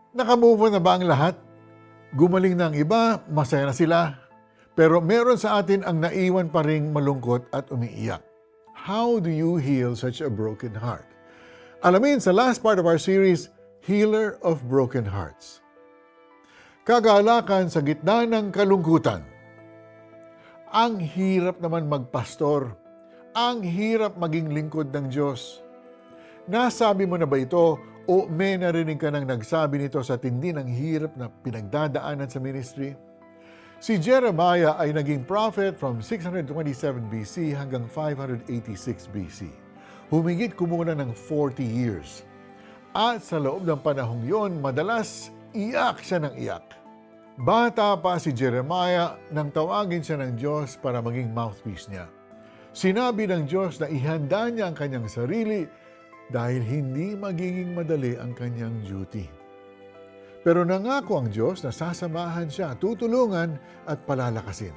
Nakamove on na ba ang lahat? Gumaling na ang iba, masaya na sila. Pero meron sa atin ang naiwan pa ring malungkot at umiiyak. How do you heal such a broken heart? Alamin sa last part of our series, Healer of Broken Hearts. Kagalakan sa gitna ng kalungkutan. Ang hirap naman magpastor. Ang hirap maging lingkod ng Diyos. Nasabi mo na ba ito o may narinig ka nang nagsabi nito sa tindi ng hirap na pinagdadaanan sa ministry? Si Jeremiah ay naging prophet from 627 BC hanggang 586 BC. Humigit kumulang ng 40 years. At sa loob ng panahong yon, madalas iyak siya ng iyak. Bata pa si Jeremiah nang tawagin siya ng Diyos para maging mouthpiece niya. Sinabi ng Diyos na ihanda niya ang kanyang sarili dahil hindi magiging madali ang kanyang duty. Pero nangako ang Diyos na sasamahan siya, tutulungan at palalakasin.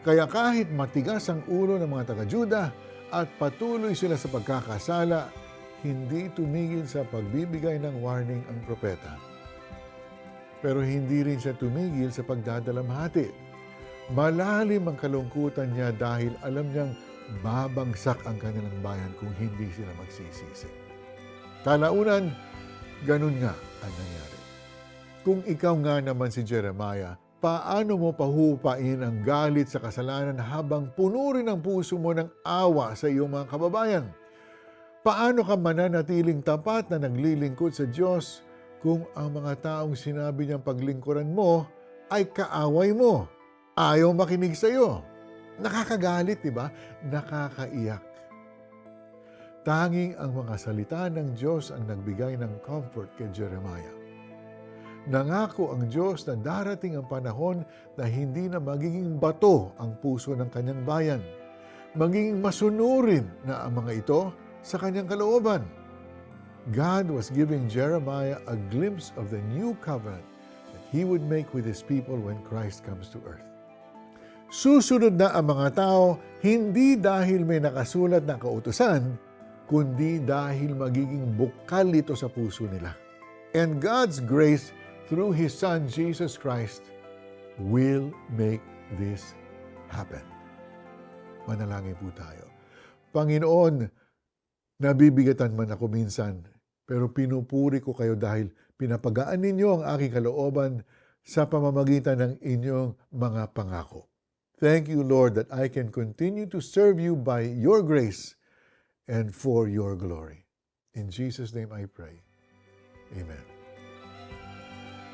Kaya kahit matigas ang ulo ng mga taga-Juda at patuloy sila sa pagkakasala, hindi tumigil sa pagbibigay ng warning ang propeta. Pero hindi rin siya tumigil sa pagdadalamhati. Malalim ang kalungkutan niya dahil alam niyang babagsak ang kanilang bayan kung hindi sila magsisisi. Kalaunan, ganun nga ang nangyari. Kung ikaw nga naman si Jeremiah, paano mo pahupain ang galit sa kasalanan habang puno rin ang puso mo ng awa sa iyong mga kababayan? Paano ka mananatiling tapat na naglilingkod sa Diyos kung ang mga taong sinabi niyang paglingkuran mo ay kaaway mo, ayaw makinig sa iyo? Nakakagalit, di ba? Nakakaiyak. Tanging ang mga salita ng Diyos ang nagbigay ng comfort kay Jeremiah. Nangako ang Diyos na darating ang panahon na hindi na magiging bato ang puso ng kanyang bayan. Magiging masunurin na ang mga ito sa kanyang kalooban. God was giving Jeremiah a glimpse of the new covenant that He would make with His people when Christ comes to earth. Susunod na ang mga tao, hindi dahil may nakasulat na kautusan, kundi dahil magiging bukal ito sa puso nila. And God's grace through His Son, Jesus Christ, will make this happen. Manalangin po tayo. Panginoon, nabibigatan man ako minsan, pero pinupuri ko kayo dahil pinapagaan ninyo ang aking kalooban sa pamamagitan ng inyong mga pangako. Thank you, Lord, that I can continue to serve you by your grace and for your glory. In Jesus' name I pray. Amen.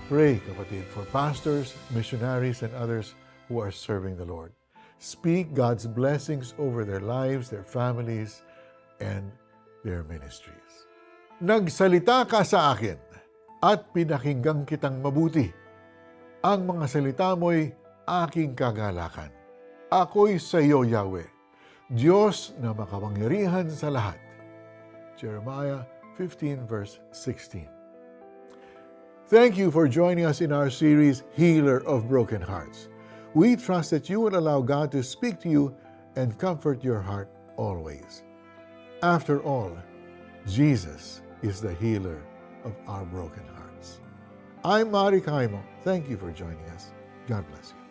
Pray, kapatid, for pastors, missionaries, and others who are serving the Lord. Speak God's blessings over their lives, their families, and their ministries. Nagsalita ka sa akin at pinakinggan kitang mabuti. Ang mga salita mo'y aking kagalakan. Ako'y sa iyo, Yahweh, Diyos na makapangyarihan sa lahat. Jeremiah 15 verse 16. Thank you for joining us in our series, Healer of Broken Hearts. We trust that you will allow God to speak to you and comfort your heart always. After all, Jesus is the healer of our broken hearts. I'm Mari Kaimo. Thank you for joining us. God bless you.